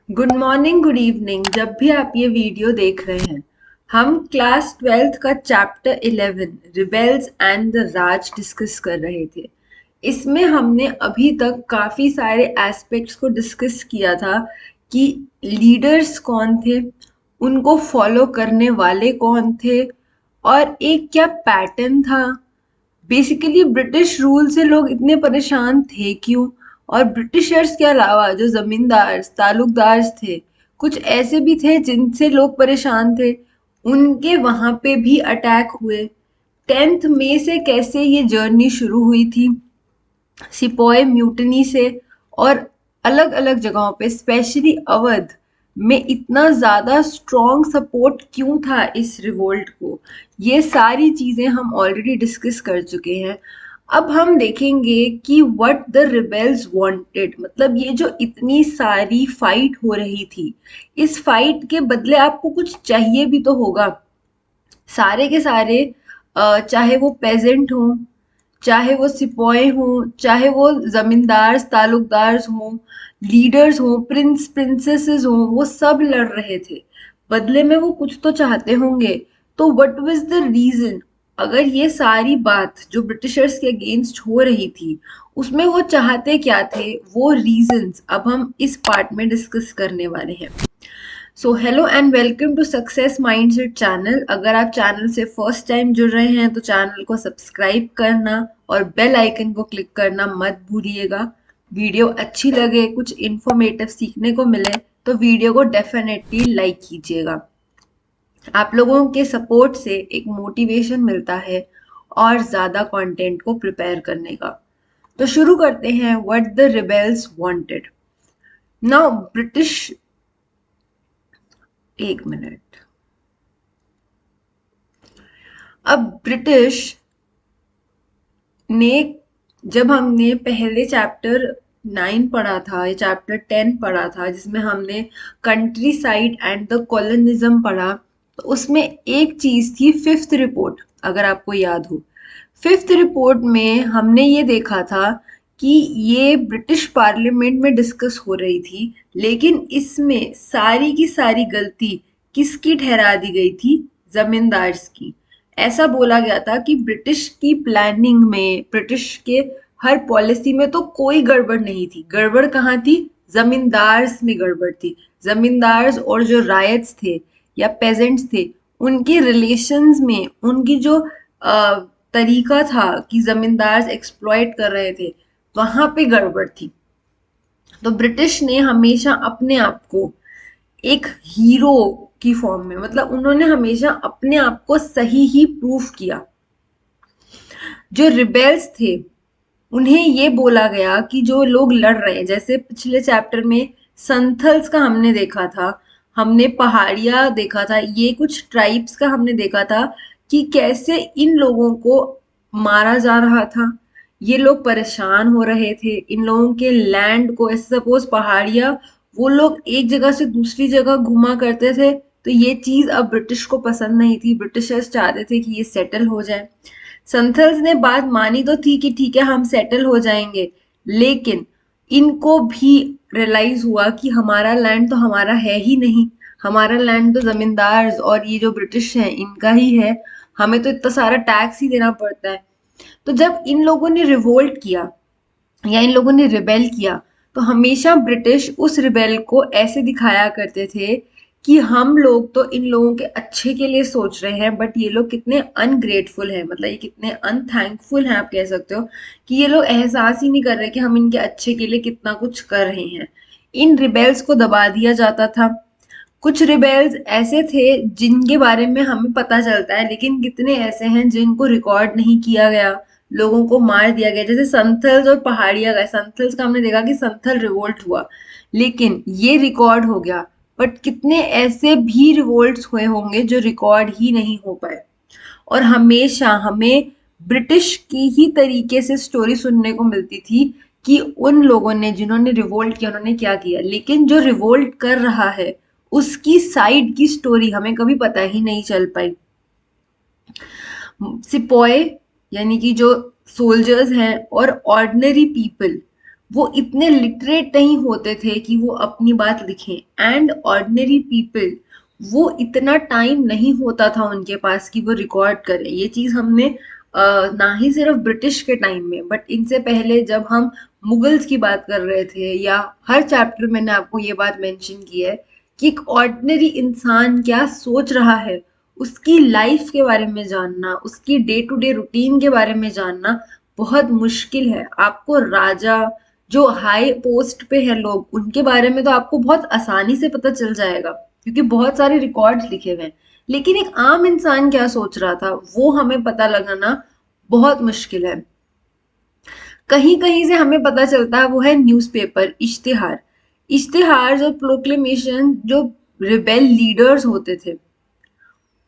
Good morning, good evening. जब भी आप ये वीडियो देख रहे हैं, हम क्लास 12th का chapter 11 rebels and the Raj discuss कर रहे थे। इसमें हमने अभी तक काफ़ी सारे एस्पेक्ट्स को डिस्कस किया था कि लीडर्स कौन थे, उनको फॉलो करने वाले कौन थे और एक क्या पैटर्न था। बेसिकली ब्रिटिश रूल से लोग इतने परेशान थे क्यों, और ब्रिटिशर्स के अलावा जो जमींदार तालुकदार थे, कुछ ऐसे भी थे जिनसे लोग परेशान थे, उनके वहां पे भी अटैक हुए। 10th मई से कैसे ये जर्नी शुरू हुई थी, सिपोय म्यूटनी से, और अलग अलग जगहों पे स्पेशली अवध में इतना ज्यादा स्ट्रॉन्ग सपोर्ट क्यों था इस रिवोल्ट को, ये सारी चीजें हम ऑलरेडी डिस्कस कर चुके हैं। अब हम देखेंगे कि व्हाट द रिबेल्स वांटेड, मतलब ये जो इतनी सारी फाइट हो रही थी, इस फाइट के बदले आपको कुछ चाहिए भी तो होगा। सारे के सारे चाहे वो पेजेंट हों, चाहे वो सिपाही हों, चाहे वो जमींदार तालुकदार हों, लीडर्स हों, प्रिंस प्रिंसेसेस हों, वो सब लड़ रहे थे। बदले में वो कुछ तो चाहते होंगे। तो व्हाट वाज द रीजन? अगर ये सारी बात जो ब्रिटिशर्स के अगेंस्ट हो रही थी, उसमें वो चाहते क्या थे, वो रीजंस अब हम इस पार्ट में डिस्कस करने वाले हैं। So hello and welcome to success mindset channel. अगर आप चैनल से फर्स्ट टाइम जुड़ रहे हैं तो चैनल को सब्सक्राइब करना और बेल आइकन को क्लिक करना मत भूलिएगा। वीडियो अच्छी लगे, कुछ इन्फॉर्मेटिव सीखने को मिले तो वीडियो को डेफिनेटली लाइक कीजिएगा। आप लोगों के सपोर्ट से एक मोटिवेशन मिलता है और ज़्यादा कंटेंट को प्रिपेयर करने का। तो शुरू करते हैं। What the rebels wanted. Now British, एक मिनट। अब ब्रिटिश ने, जब हमने पहले चैप्टर 9 पढ़ा था या चैप्टर 10 पढ़ा था जिसमें हमने country side and the colonialism पढ़ा, तो उसमें एक चीज थी फिफ्थ रिपोर्ट, अगर आपको याद हो। फिफ्थ रिपोर्ट में हमने ये देखा था कि ये ब्रिटिश पार्लियामेंट में डिस्कस हो रही थी, लेकिन इसमें सारी की सारी गलती किसकी ठहरा दी गई थी? जमींदार्स की। ऐसा बोला गया था कि ब्रिटिश की प्लानिंग में, ब्रिटिश के हर पॉलिसी में तो कोई गड़बड़ नहीं थी। गड़बड़ कहाँ थी? जमींदार्स में गड़बड़ थी। जमींदार्स और जो रायट्स थे या पेजेंट्स थे, उनके रिलेशंस में, उनकी जो तरीका था कि जमींदार्स एक्सप्लॉइट कर रहे थे, वहां पे गड़बड़ थी। तो ब्रिटिश ने हमेशा अपने आप को एक हीरो की फॉर्म में, मतलब उन्होंने हमेशा अपने आप को सही ही प्रूफ किया। जो रिबेल्स थे उन्हें ये बोला गया कि जो लोग लड़ रहे हैं, जैसे पिछले चैप्टर में संथल्स का हमने देखा था, हमने पहाड़िया देखा था, ये कुछ ट्राइब्स का हमने देखा था कि कैसे इन लोगों को मारा जा रहा था। ये लोग परेशान हो रहे थे, इन लोगों के लैंड को, ऐसे सपोज पहाड़िया, वो लोग एक जगह से दूसरी जगह घुमा करते थे। तो ये चीज अब ब्रिटिश को पसंद नहीं थी। ब्रिटिशर्स चाहते थे कि ये सेटल हो जाए। संथल्स ने बात मानी तो थी कि ठीक है हम सेटल हो जाएंगे, लेकिन इनको भी रियलाइज हुआ कि हमारा लैंड तो हमारा है ही नहीं। हमारा लैंड तो जमींदार और ये जो ब्रिटिश है इनका ही है। हमें तो इतना सारा टैक्स ही देना पड़ता है। तो जब इन लोगों ने रिवोल्ट किया या इन लोगों ने रिबेल किया, तो हमेशा ब्रिटिश उस रिबेल को ऐसे दिखाया करते थे कि हम लोग तो इन लोगों के अच्छे के लिए सोच रहे हैं, बट ये लोग कितने अनग्रेटफुल हैं, मतलब ये कितने अनथैंकफुल हैं, आप कह सकते हो कि ये लोग एहसास ही नहीं कर रहे कि हम इनके अच्छे के लिए कितना कुछ कर रहे हैं। इन रिबेल्स को दबा दिया जाता था। कुछ रिबेल्स ऐसे थे जिनके बारे में हमें पता चलता है, लेकिन कितने ऐसे हैं जिनको रिकॉर्ड नहीं किया गया, लोगों को मार दिया गया। जैसे संथल्स और पहाड़िया का, संथल्स का हमने देखा कि संथल रिवोल्ट हुआ, लेकिन ये रिकॉर्ड हो गया। बट कितने ऐसे भी रिवोल्ट्स हुए होंगे जो रिकॉर्ड ही नहीं हो पाए। और हमेशा हमें ब्रिटिश की ही तरीके से स्टोरी सुनने को मिलती थी कि उन लोगों ने, जिन्होंने रिवोल्ट किया, उन्होंने क्या किया, लेकिन जो रिवोल्ट कर रहा है उसकी साइड की स्टोरी हमें कभी पता ही नहीं चल पाई। सिपॉय यानी कि जो सोल्जर्स हैं और ऑर्डिनरी पीपल, वो इतने लिटरेट नहीं होते थे कि वो अपनी बात लिखें, एंड ऑर्डिनरी पीपल, वो इतना टाइम नहीं होता था उनके पास कि वो रिकॉर्ड करें। ये चीज हमने ना ही सिर्फ ब्रिटिश के टाइम में, बट इनसे पहले जब हम मुगल्स की बात कर रहे थे, या हर चैप्टर में मैंने आपको ये बात मेंशन की है कि एक ऑर्डिनरी इंसान क्या सोच रहा है, उसकी लाइफ के बारे में जानना, उसकी डे टू डे रूटीन के बारे में जानना बहुत मुश्किल है। आपको राजा, जो हाई पोस्ट पे है लोग, उनके बारे में तो आपको बहुत आसानी से पता चल जाएगा क्योंकि बहुत सारे रिकॉर्ड्स लिखे हुए हैं। लेकिन एक आम इंसान क्या सोच रहा था, वो हमें पता लगाना बहुत मुश्किल है। कहीं कहीं से हमें पता चलता है, वो है न्यूज़पेपर, इश्तिहार। इश्तिहार जो प्रोक्लेमेशन, जो रिबेल लीडर्स होते थे,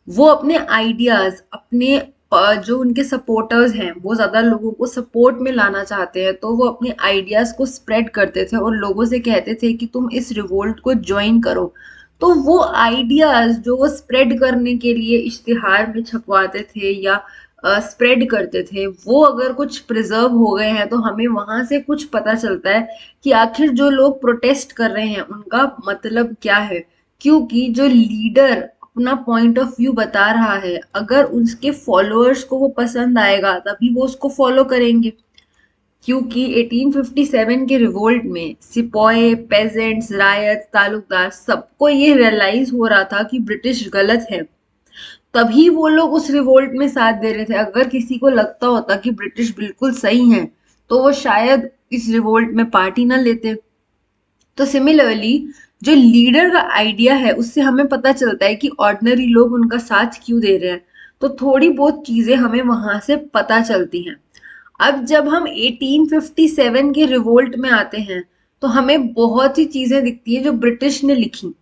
वो अपने आइडियाज, अपने जो उनके सपोर्टर्स हैं, वो ज्यादा लोगों को सपोर्ट में लाना चाहते हैं, तो वो अपने आइडियाज को स्प्रेड करते थे और लोगों से कहते थे कि तुम इस रिवोल्ट को ज्वाइन करो। तो वो आइडियाज जो वो स्प्रेड करने के लिए इश्तिहार में छपवाते थे या स्प्रेड करते थे, वो अगर कुछ प्रिजर्व हो गए हैं तो हमें वहां से कुछ पता चलता है कि आखिर जो लोग प्रोटेस्ट कर रहे हैं उनका मतलब क्या है। क्योंकि जो लीडर अपना पॉइंट ऑफ व्यू बता रहा है, अगर उसके फॉलोअर्स को वो पसंद आएगा तभी वो उसको फॉलो करेंगे। क्योंकि 1857 के रिवोल्ट में सिपाही, पेजेंट्स, रायत, तालुकदार, सबको ये रियलाइज हो रहा था कि ब्रिटिश गलत है। तभी वो लोग उस रिवोल्ट में साथ दे रहे थे। अगर किसी को लगता होता कि ब्रिटिश बिल्कुल सही है, तो वो शायद इस रिवोल्ट में पार्ट ही ना लेते। तो सिमिलरली, जो लीडर का आइडिया है उससे हमें पता चलता है कि ऑर्डिनरी लोग उनका साथ क्यों दे रहे हैं। तो थोड़ी बहुत चीजें हमें वहां से पता चलती हैं। अब जब हम 1857 के रिवोल्ट में आते हैं, तो हमें बहुत सी चीजें दिखती है जो ब्रिटिश ने लिखी,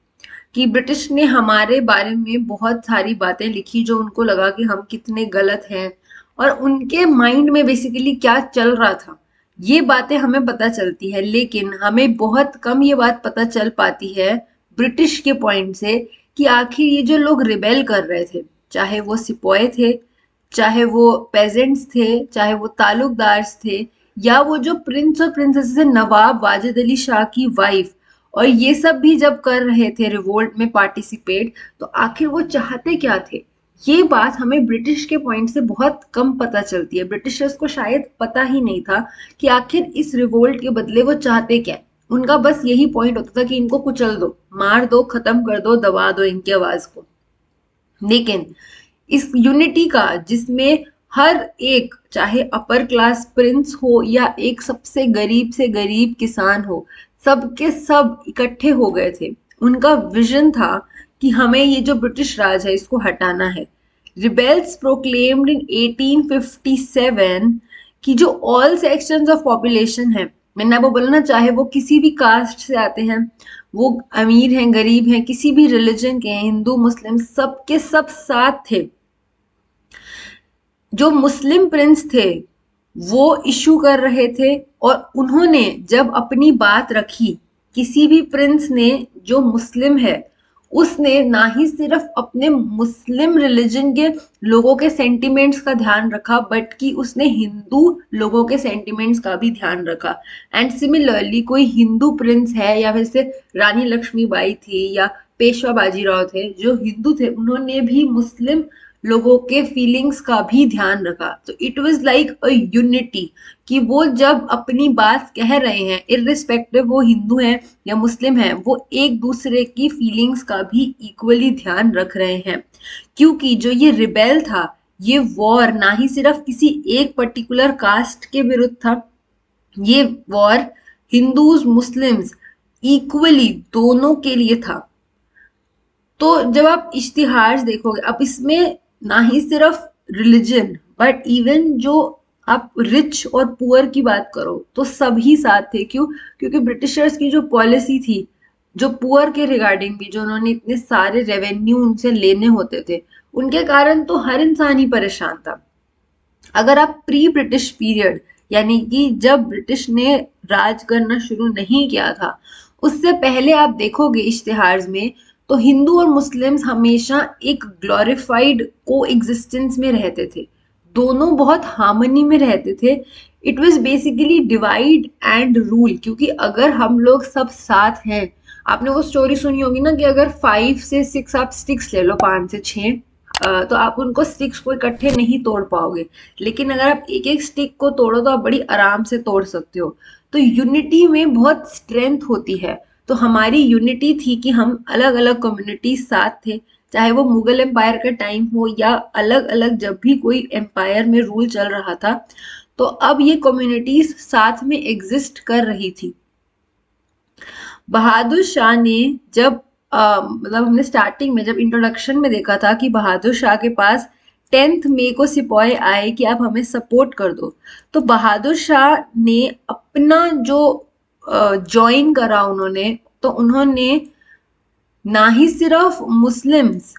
कि ब्रिटिश ने हमारे बारे में बहुत सारी बातें लिखी जो उनको लगा कि हम कितने गलत हैं, और उनके माइंड में बेसिकली क्या चल रहा था, ये बातें हमें पता चलती है। लेकिन हमें बहुत कम ये बात पता चल पाती है ब्रिटिश के पॉइंट से, कि आखिर ये जो लोग रिबेल कर रहे थे, चाहे वो सिपाही थे, चाहे वो पेजेंट्स थे, चाहे वो तालुकदार्स थे, या वो जो प्रिंस और प्रिंसेस है, नवाब वाजिद अली शाह की वाइफ, और ये सब भी जब कर रहे थे रिवोल्ट में पार्टिसिपेट, तो आखिर वो चाहते क्या थे। ये बात हमें ब्रिटिश के पॉइंट से बहुत कम पता चलती है। ब्रिटिशर्स को शायद पता ही नहीं था कि आखिर इस रिवोल्ट के बदले वो चाहते क्या है। उनका बस यही पॉइंट होता था कि इनको कुचल दो, मार दो, खत्म कर दो, दबा दो इनकी आवाज को। लेकिन इस यूनिटी का, जिसमें हर एक, चाहे अपर क्लास प्रिंस हो या एक सबसे गरीब से गरीब किसान हो, सबके सब इकट्ठे हो गए थे। उनका विजन था कि हमें ये जो ब्रिटिश राज है इसको हटाना है। रिबेल्स प्रोक्लेम्ड इन 1857 कि जो ऑल सेक्शंस ऑफ पॉपुलेशन है, मैंने आपको बोला ना, चाहे वो किसी भी कास्ट से आते हैं, वो अमीर हैं, गरीब हैं, किसी भी रिलीजन के हैं, हिंदू मुस्लिम, सबके सब साथ थे। जो मुस्लिम प्रिंस थे वो इशू कर रहे थे, और उन्होंने जब अपनी बात रखी, किसी भी प्रिंस ने जो मुस्लिम है, उसने ना ही सिर्फ अपने मुस्लिम रिलीजन के लोगों के सेंटिमेंट्स का ध्यान रखा, बट कि उसने हिंदू लोगों के सेंटिमेंट्स का भी ध्यान रखा। एंड सिमिलरली, कोई हिंदू प्रिंस है, या वैसे रानी लक्ष्मीबाई थी या पेशवा बाजीराव थे जो हिंदू थे, उन्होंने भी मुस्लिम लोगों के फीलिंग्स का भी ध्यान रखा। तो it was like a unity, कि वो जब अपनी बात कह रहे हैं, इररिस्पेक्टिव वो हिंदू हैं या मुस्लिम हैं, वो एक दूसरे की फीलिंग्स का भी इक्वली ध्यान रख रहे हैं। क्योंकि जो ये रिबेल था, ये वॉर ना ही सिर्फ किसी एक पर्टिकुलर कास्ट के विरुद्ध था, ये वॉर हिंदूज मुस्लिम्स इक्वली दोनों के लिए था। तो जब आप इश्तिहार देखोगे, अब इसमें ना ही सिर्फ रिलीजन, बट इवन जो आप रिच और पुअर की बात करो तो सभी साथ थे। क्यों? क्योंकि ब्रिटिशर्स की जो पॉलिसी थी, जो पुअर के रिगार्डिंग भी, जो उन्होंने इतने सारे रेवेन्यू उनसे लेने होते थे, उनके कारण तो हर इंसान ही परेशान था। अगर आप प्री ब्रिटिश पीरियड, यानी कि जब ब्रिटिश ने राज करना शुरू नहीं किया था, उससे पहले आप देखोगे इश्तिहार में, तो हिंदू और मुस्लिम्स हमेशा एक ग्लोरिफाइड को एग्जिस्टेंस में रहते थे। दोनों बहुत हार्मनी में रहते थे। It was basically divide and rule, क्योंकि अगर हम लोग सब साथ हैं, आपने वो स्टोरी सुनी होगी ना कि अगर 5 से 6 आप स्टिक्स ले लो, 5 से 6, तो आप उनको स्टिक्स को इकट्ठे नहीं तोड़ पाओगे, लेकिन अगर आप एक एक स्टिक को तोड़ो तो आप बड़ी आराम से तोड़ सकते हो। तो यूनिटी में बहुत स्ट्रेंथ होती है। तो हमारी यूनिटी थी कि हम अलग अलग कम्युनिटी साथ थे, चाहे वो मुगल एम्पायर का टाइम हो या अलग अलग जब भी कोई एम्पायर में रूल चल रहा था, तो अब ये कम्युनिटीज साथ में एग्जिस्ट कर रही थी। बहादुर शाह ने जब मतलब हमने स्टार्टिंग में जब इंट्रोडक्शन में देखा था कि बहादुर शाह के पास 10 मई को सिपाही आए कि आप हमें सपोर्ट कर दो, तो बहादुर शाह ने अपना जो ज्वाइन करा उन्होंने, तो उन्होंने ना ही सिर्फ मुस्लिम्स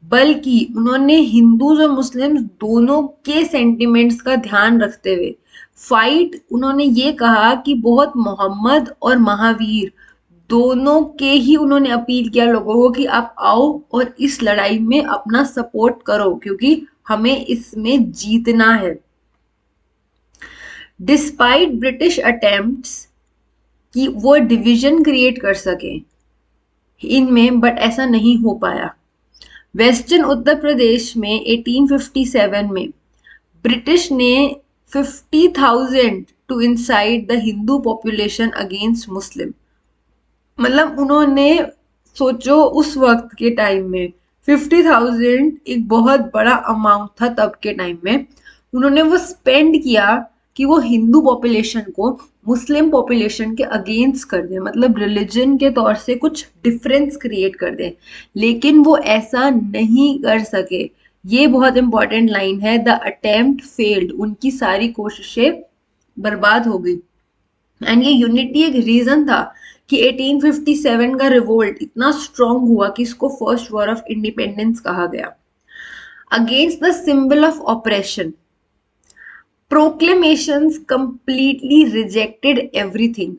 बल्कि उन्होंने हिंदूज और मुस्लिम्स दोनों के सेंटिमेंट्स का ध्यान रखते हुए फाइट, उन्होंने ये कहा कि बहुत मोहम्मद और महावीर दोनों के ही उन्होंने अपील किया लोगों को कि आप आओ और इस लड़ाई में अपना सपोर्ट करो, क्योंकि हमें इसमें जीतना है। डिस्पाइट ब्रिटिश अटेम्प्ट्स कि वो डिवीजन क्रिएट कर सके इनमें, बट ऐसा नहीं हो पाया। वेस्टर्न उत्तर प्रदेश में 1857 में ब्रिटिश ने 50,000 to incite the Hindu population against Muslim, मतलब उन्होंने, सोचो उस वक्त के टाइम में 50,000 एक बहुत बड़ा अमाउंट था तब के टाइम में, उन्होंने वो स्पेंड किया कि वो हिंदू पॉपुलेशन को मुस्लिम पॉपुलेशन के अगेंस्ट कर दे, मतलब रिलीजन के तौर से कुछ डिफरेंस क्रिएट कर दे, लेकिन वो ऐसा नहीं कर सके। ये बहुत इंपॉर्टेंट लाइन है, द अटेम्प्ट फेल्ड, उनकी सारी कोशिशें बर्बाद हो गई। एंड ये यूनिटी एक रीजन था कि 1857 का रिवोल्ट इतना स्ट्रांग हुआ कि इसको फर्स्ट वॉर ऑफ इंडिपेंडेंस कहा गया। Against the symbol of operation, proclamations completely rejected everything.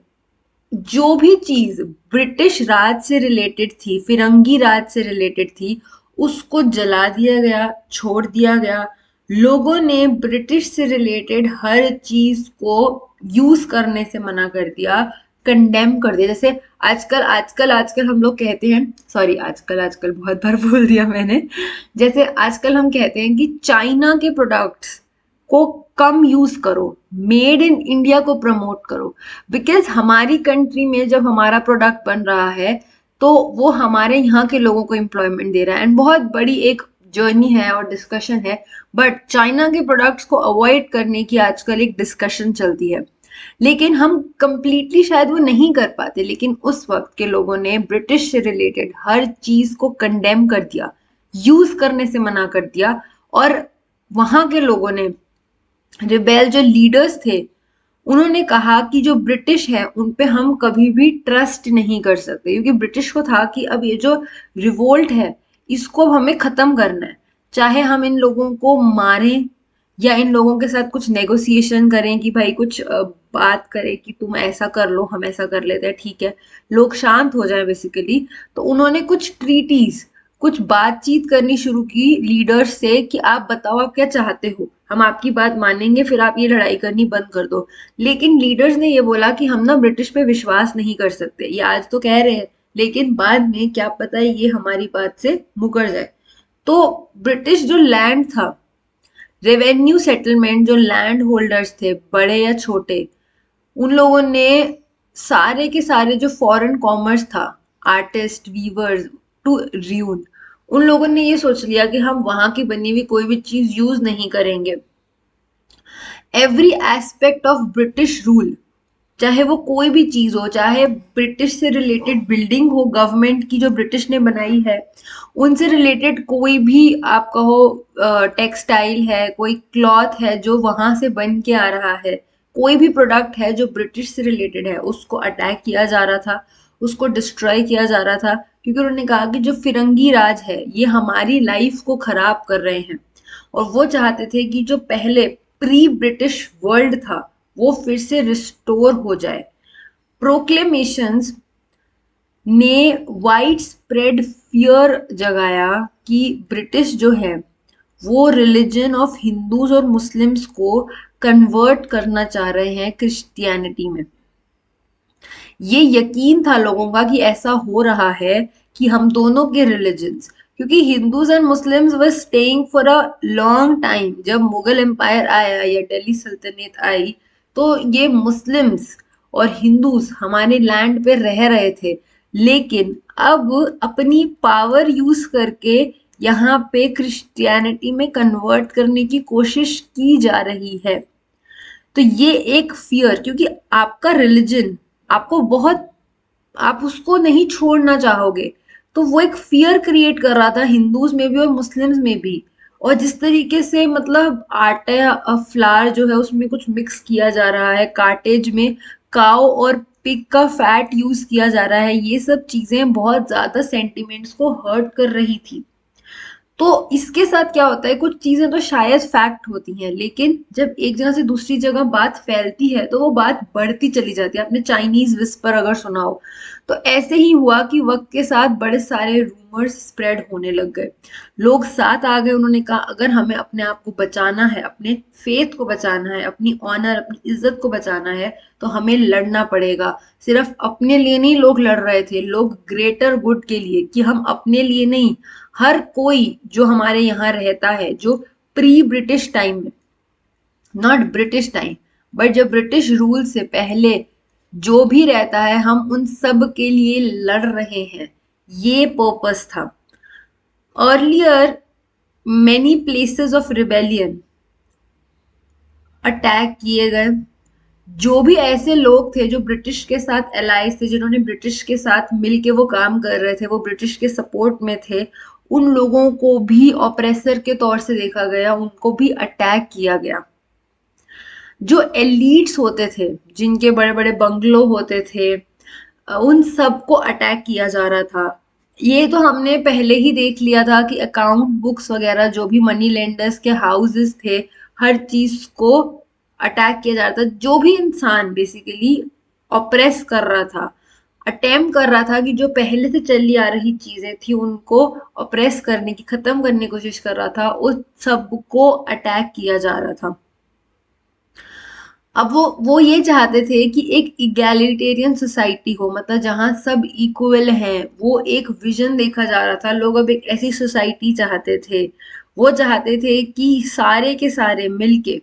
जो भी चीज ब्रिटिश राज से रिलेटेड थी, फिरंगी राज से रिलेटेड थी, उसको जला दिया गया, छोड़ दिया गया। लोगों ने ब्रिटिश से रिलेटेड हर चीज को यूज करने से मना कर दिया, कंडेम कर दिया। जैसे आजकल आजकल आजकल हम लोग कहते हैं, सॉरी आजकल आजकल बहुत बार बोल दिया मैंने, जैसे आजकल हम कहते हैं कि चाइना के प्रोडक्ट्स को कम यूज करो, मेड इन इंडिया को प्रमोट करो, बिकॉज हमारी कंट्री में जब हमारा प्रोडक्ट बन रहा है तो वो हमारे यहाँ के लोगों को एम्प्लॉयमेंट दे रहा है, एंड बहुत बड़ी एक जर्नी है और डिस्कशन है। बट चाइना के प्रोडक्ट्स को अवॉइड करने की आजकल एक डिस्कशन चलती है, लेकिन हम कंप्लीटली शायद वो नहीं कर पाते, लेकिन उस वक्त के लोगों ने ब्रिटिश से रिलेटेड हर चीज को कंडेम कर दिया, यूज करने से मना कर दिया। और वहां के लोगों ने, रिबेल जो लीडर्स थे, उन्होंने कहा कि जो ब्रिटिश है उन पे हम कभी भी ट्रस्ट नहीं कर सकते, क्योंकि ब्रिटिश को था कि अब ये जो रिवोल्ट है इसको अब हमें खत्म करना है, चाहे हम इन लोगों को मारें या इन लोगों के साथ कुछ नेगोशिएशन करें कि भाई कुछ बात करें कि तुम ऐसा कर लो हम ऐसा कर लेते हैं, ठीक है, लोग शांत हो जाए बेसिकली। तो उन्होंने कुछ ट्रीटीज, कुछ बातचीत करनी शुरू की लीडर्स से कि आप बताओ आप क्या चाहते हो, हम आपकी बात मानेंगे, फिर आप ये लड़ाई करनी बंद कर दो। लेकिन लीडर्स ने ये बोला कि हम ना ब्रिटिश पे विश्वास नहीं कर सकते, ये आज तो कह रहे हैं लेकिन बाद में क्या पता है ये हमारी बात से मुकर जाए। तो ब्रिटिश जो लैंड था, रेवेन्यू सेटलमेंट, जो लैंड होल्डर्स थे बड़े या छोटे, उन लोगों ने सारे के सारे जो फॉरेन कॉमर्स था, आर्टिस्ट वीवर्स टू र्यून, उन लोगों ने ये सोच लिया कि हम वहां की बनी हुई कोई भी चीज यूज नहीं करेंगे। Every aspect of British rule, चाहे वो कोई भी चीज हो, चाहे ब्रिटिश से रिलेटेड बिल्डिंग हो गवर्नमेंट की जो ब्रिटिश ने बनाई है, उनसे रिलेटेड कोई भी आप कहो टेक्सटाइल है, कोई क्लॉथ है जो वहां से बन के आ रहा है, कोई भी प्रोडक्ट है जो ब्रिटिश से रिलेटेड है, उसको अटैक किया जा रहा था, उसको डिस्ट्रॉय किया जा रहा था, क्योंकि उन्होंने कहा कि जो फिरंगी राज है ये हमारी लाइफ को खराब कर रहे हैं। और वो चाहते थे कि जो पहले प्री ब्रिटिश वर्ल्ड था वो फिर से रिस्टोर हो जाए। प्रोक्लेमेशंस ने वाइड स्प्रेड फियर जगाया कि ब्रिटिश जो है वो रिलीजन ऑफ हिंदूज और मुस्लिम्स को कन्वर्ट करना चाह रहे हैं क्रिश्चियनिटी में। ये यकीन था लोगों का कि ऐसा हो रहा है कि हम दोनों के रिलीजन्स, क्योंकि Hindus and Muslims were staying for a long time. जब मुगल एम्पायर आया या दिल्ली सल्तनत आई तो ये मुस्लिम्स और हिंदूज हमारे लैंड पे रह रहे थे, लेकिन अब अपनी पावर यूज करके यहाँ पे क्रिश्चियनिटी में कन्वर्ट करने की कोशिश की जा रही है। तो ये एक फियर, क्योंकि आपका रिलीजन आपको बहुत, आप उसको नहीं छोड़ना चाहोगे, तो वो एक फियर क्रिएट कर रहा था हिंदूज में भी और मुस्लिम्स में भी। और जिस तरीके से मतलब आटा फ्लावर जो है उसमें कुछ मिक्स किया जा रहा है, कार्टेज में काओ और पिग का फैट यूज किया जा रहा है, ये सब चीजें बहुत ज्यादा सेंटिमेंट्स को हर्ट कर रही थी। तो इसके साथ क्या होता है, कुछ चीजें तो शायद फैक्ट होती हैं, लेकिन जब एक जगह से दूसरी जगह बात फैलती है तो वो बात बढ़ती चली जाती है। आपने चाइनीज विस्पर अगर सुना हो, तो ऐसे ही हुआ कि वक्त के साथ बड़े सारे रूमर्स स्प्रेड होने लग गए। लोग साथ आ गए, उन्होंने कहा अगर हमें अपने आप को बचाना है, अपने फेथ को बचाना है, अपनी ऑनर, अपनी इज्जत को बचाना है, तो हमें लड़ना पड़ेगा। सिर्फ अपने लिए नहीं लोग लड़ रहे थे, लोग ग्रेटर गुड के लिए, कि हम अपने लिए नहीं, हर कोई जो हमारे यहाँ रहता है, जो प्री ब्रिटिश टाइम में, नॉट ब्रिटिश टाइम बट जब ब्रिटिश रूल से पहले जो भी रहता है, हम उन सब के लिए लड़ रहे हैं। ये पर्पस था। Earlier many places of rebellion attack किए गए। जो भी ऐसे लोग थे जो ब्रिटिश के साथ एलाइज थे, जिन्होंने ब्रिटिश के साथ मिलके वो काम कर रहे थे, वो ब्रिटिश के सपोर्ट में थे, उन लोगों को भी ऑपरेसर के तौर से देखा गया, उनको भी अटैक किया गया। जो एलिट्स होते थे, जिनके बड़े बड़े बंगलो होते थे, उन सबको अटैक किया जा रहा था। ये तो हमने पहले ही देख लिया था कि अकाउंट बुक्स वगैरह, जो भी मनी लेंडर्स के हाउसेस थे, हर चीज को अटैक किया जा रहा था। जो भी इंसान बेसिकली ऑप्रेस कर रहा था, अटेम्प्ट कर रहा था कि जो पहले से चली आ रही चीजें थी उनको ऑप्रेस करने की, खत्म करने की कोशिश कर रहा था, उस सबको अटैक किया जा रहा था। अब वो ये चाहते थे कि एक इगैलिटेरियन सोसाइटी हो, मतलब जहाँ सब इक्वल हैं, वो एक विजन देखा जा रहा था। लोग अब एक ऐसी सोसाइटी चाहते थे। वो चाहते थे कि सारे के सारे मिलके,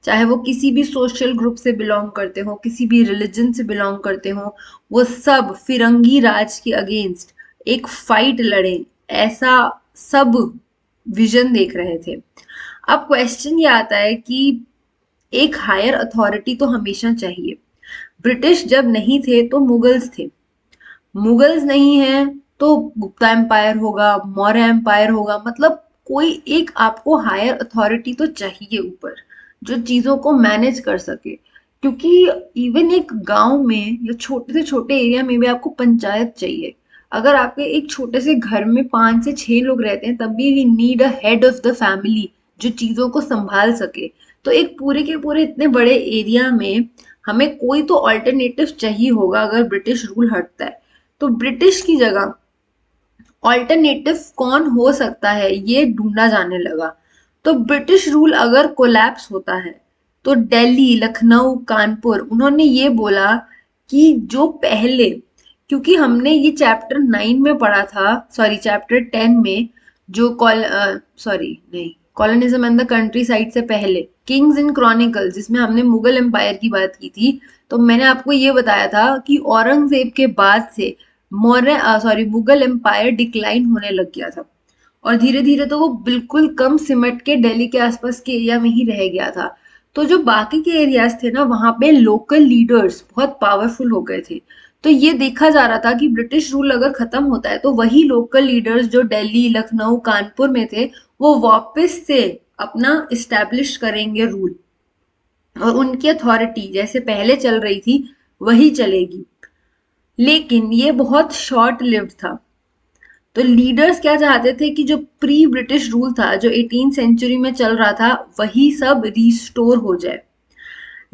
चाहे वो किसी भी सोशल ग्रुप से बिलोंग करते हो, किसी भी रिलीजन से बिलोंग करते हो, वो सब फिरंगी राज के अगेंस्ट एक फाइट लड़े, ऐसा सब विजन देख रहे थे। अब क्वेश्चन ये आता है कि एक हायर अथॉरिटी तो हमेशा चाहिए। ब्रिटिश जब नहीं थे तो मुगल्स थे, मुगल्स नहीं है तो गुप्ता एम्पायर होगा, मौर्य एम्पायर होगा। मतलब कोई एक आपको हायर अथॉरिटी तो चाहिए ऊपर, जो चीजों को मैनेज कर सके। क्योंकि इवन एक गांव में या छोटे से छोटे एरिया में भी आपको पंचायत चाहिए। अगर आपके एक छोटे से घर में 5 से 6 लोग रहते हैं, तब भी we need a head of the family जो चीजों को संभाल सके। तो एक पूरे के पूरे इतने बड़े एरिया में हमें कोई तो ऑल्टरनेटिव चाहिए होगा अगर ब्रिटिश रूल हटता है। तो ब्रिटिश की जगह ऑल्टरनेटिव कौन हो सकता है, ये ढूंढा जाने लगा। तो ब्रिटिश रूल अगर कोलैप्स होता है तो दिल्ली, लखनऊ, कानपुर, उन्होंने ये बोला कि जो पहले, क्योंकि हमने ये चैप्टर 9 में पढ़ा था, सॉरी चैप्टर 10 में, जो सॉरी नहीं, colonialism and the country side से पहले किंग्स इन क्रॉनिकल्स, जिसमें हमने मुगल एम्पायर की बात की थी, तो मैंने आपको ये बताया था कि औरंगजेब के बाद से मुगल एम्पायर डिक्लाइन होने लग गया था। और धीरे धीरे तो वो बिल्कुल कम सिमट के दिल्ली के आसपास के एरिया में ही रह गया था। तो जो बाकी के एरियाज थे ना, वहां पे लोकल लीडर्स बहुत पावरफुल हो गए थे। तो ये देखा जा रहा था कि ब्रिटिश रूल अगर खत्म होता है तो वही लोकल लीडर्स जो दिल्ली, लखनऊ, कानपुर में थे, वो वापस से अपना इस्टेब्लिश करेंगे रूल, और उनकी अथॉरिटी जैसे पहले चल रही थी वही चलेगी। लेकिन ये बहुत शॉर्ट लिव्ड था। तो लीडर्स क्या चाहते थे कि जो प्री ब्रिटिश रूल था, जो 18th सेंचुरी में चल रहा था, वही सब रिस्टोर हो जाए।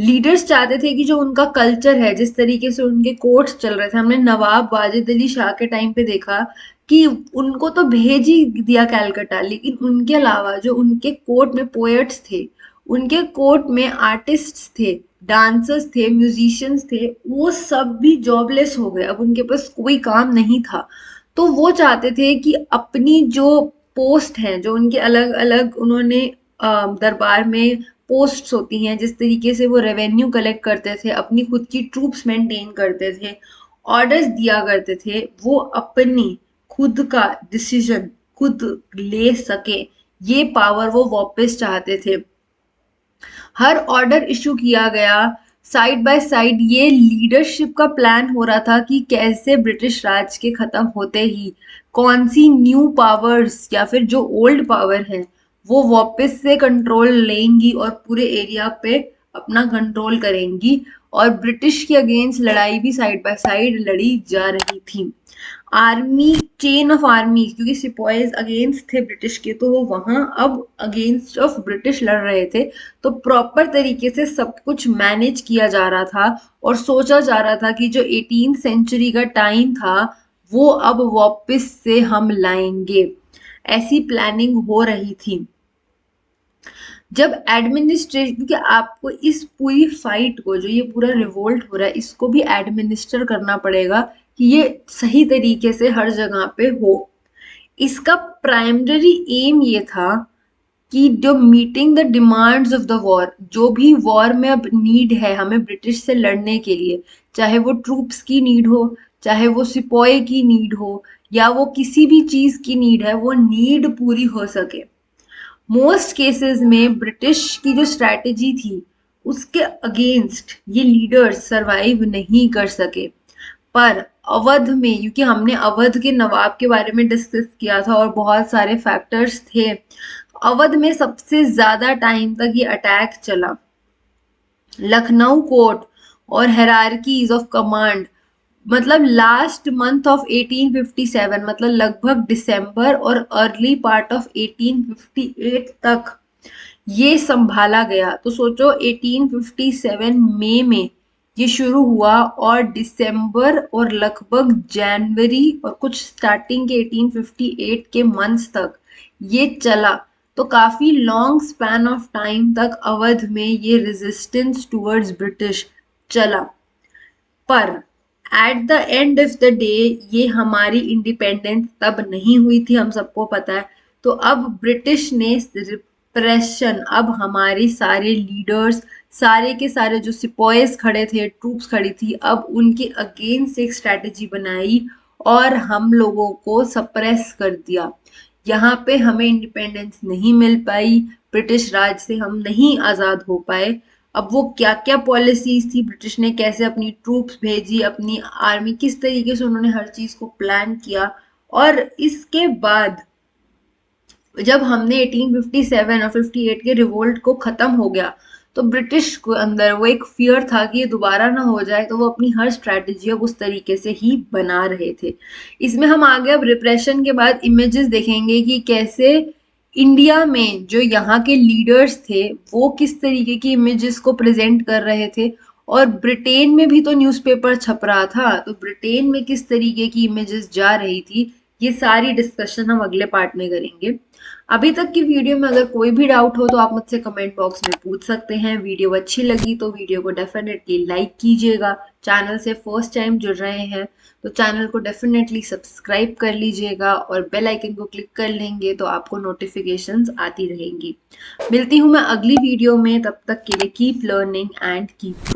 लीडर्स चाहते थे कि जो उनका कल्चर है, जिस तरीके से उनके कोर्ट्स चल रहे थे, हमने नवाब वाजिद अली शाह के टाइम पे देखा कि उनको तो भेज ही दिया कैलकटा, लेकिन उनके अलावा जो उनके कोर्ट में पोएट्स थे, उनके कोर्ट में आर्टिस्ट्स थे, डांसर्स थे, म्यूजिशियंस थे, वो सब भी जॉबलेस हो गए, अब उनके पास कोई काम नहीं था। तो वो चाहते थे कि अपनी जो पोस्ट हैं, जो उनके अलग अलग उन्होंने दरबार में पोस्ट्स होती हैं, जिस तरीके से वो रेवेन्यू कलेक्ट करते थे, अपनी खुद की ट्रूप्स मेंटेन करते थे, ऑर्डर्स दिया करते थे, वो अपनी खुद का डिसीजन खुद ले सके, ये पावर वो वापस चाहते थे। हर ऑर्डर इशू किया गया, साइड बाय साइड ये लीडरशिप का प्लान हो रहा था कि कैसे ब्रिटिश राज के खत्म होते ही कौन सी न्यू पावर्स या फिर जो ओल्ड पावर है वो वापस से कंट्रोल लेंगी और पूरे एरिया पे अपना कंट्रोल करेंगी। और ब्रिटिश के अगेंस्ट लड़ाई भी साइड बाय साइड लड़ी जा रही थी। आर्मी, चेन ऑफ आर्मी, क्योंकि सिपॉइज अगेंस्ट थे ब्रिटिश के, तो वो वहां अब अगेंस्ट ऑफ ब्रिटिश लड़ रहे थे। तो प्रॉपर तरीके से सब कुछ मैनेज किया जा रहा था और सोचा जा रहा था कि जो 18th सेंचुरी का टाइम था वो अब वापस से हम लाएंगे, ऐसी प्लानिंग हो रही थी। जब एडमिनिस्ट्रेशन, क्योंकि आपको इस पूरी फाइट को, जो ये पूरा रिवोल्ट हो रहा है, इसको भी एडमिनिस्टर करना पड़ेगा कि ये सही तरीके से हर जगह पे हो। इसका प्राइमरी एम ये था कि जो meeting the demands of the war, जो भी वॉर में अब नीड है हमें ब्रिटिश से लड़ने के लिए, चाहे वो ट्रूप्स की नीड हो, चाहे वो सिपॉय की नीड हो, या वो किसी भी चीज की नीड है, वो नीड पूरी हो सके। मोस्ट केसेस में ब्रिटिश की जो स्ट्रैटेजी थी उसके अगेंस्ट ये लीडर्स सरवाइव नहीं कर सके। पर अवध में, क्योंकि हमने अवध के नवाब के बारे में डिस्कस किया था और बहुत सारे फैक्टर्स थे, अवध में सबसे ज्यादा टाइम तक ये अटैक चला। लखनऊ कोर्ट और हेरारकीज ऑफ कमांड, मतलब लास्ट मंथ ऑफ 1857, मतलब लगभग दिसंबर और अर्ली पार्ट ऑफ 1858 तक ये संभाला गया। तो सोचो 1857 मई में ये शुरू हुआ और दिसंबर और लगभग जनवरी और कुछ स्टार्टिंग के 1858 के मंथ्स तक ये चला। तो काफी लॉन्ग स्पैन ऑफ टाइम तक अवध में ये रेजिस्टेंस टुवर्ड्स ब्रिटिश चला। पर at the end of the day ये हमारी इंडिपेंडेंस तब नहीं हुई थी, हम सबको पता है। तो अब ब्रिटिश ने रिप्रेशन, अब हमारे सारे लीडर्स, सारे के सारे जो सिपॉयज खड़े थे, ट्रूप्स खड़ी थी, अब उनके अगेंस्ट एक स्ट्रैटेजी बनाई और हम लोगों को सप्रेस कर दिया। यहाँ पे हमें इंडिपेंडेंस नहीं मिल पाई, ब्रिटिश राज से हम नहीं आजाद हो पाए। अब वो क्या क्या पॉलिसीज थी, ब्रिटिश ने कैसे अपनी ट्रूप्स भेजी, अपनी आर्मी, किस तरीके से उन्होंने हर चीज को प्लान किया। और इसके बाद जब हमने 1857 और 58 के रिवोल्ट को खत्म हो गया, तो ब्रिटिश को अंदर वो एक फियर था कि ये दोबारा ना हो जाए, तो वो अपनी हर स्ट्रैटेजी अब उस तरीके से ही बना रहे थे। इसमें हम आगे अब रिप्रेशन के बाद इमेजेस देखेंगे कि कैसे इंडिया में जो यहाँ के लीडर्स थे वो किस तरीके की इमेजेस को प्रेजेंट कर रहे थे, और ब्रिटेन में भी तो न्यूज़पेपर छप रहा था, तो ब्रिटेन में किस तरीके की इमेजेस जा रही थी, ये सारी डिस्कशन हम अगले पार्ट में करेंगे। अभी तक की वीडियो में अगर कोई भी डाउट हो तो आप मुझसे कमेंट बॉक्स में पूछ सकते हैं। वीडियो अच्छी लगी तो वीडियो को डेफिनेटली लाइक कीजिएगा। चैनल से फर्स्ट टाइम जुड़ रहे हैं तो चैनल को डेफिनेटली सब्सक्राइब कर लीजिएगा और बेल आइकन को क्लिक कर लेंगे तो आपको नोटिफिकेशंस आती रहेंगी। मिलती हूँ मैं अगली वीडियो में, तब तक के लिए कीप लर्निंग एंड कीप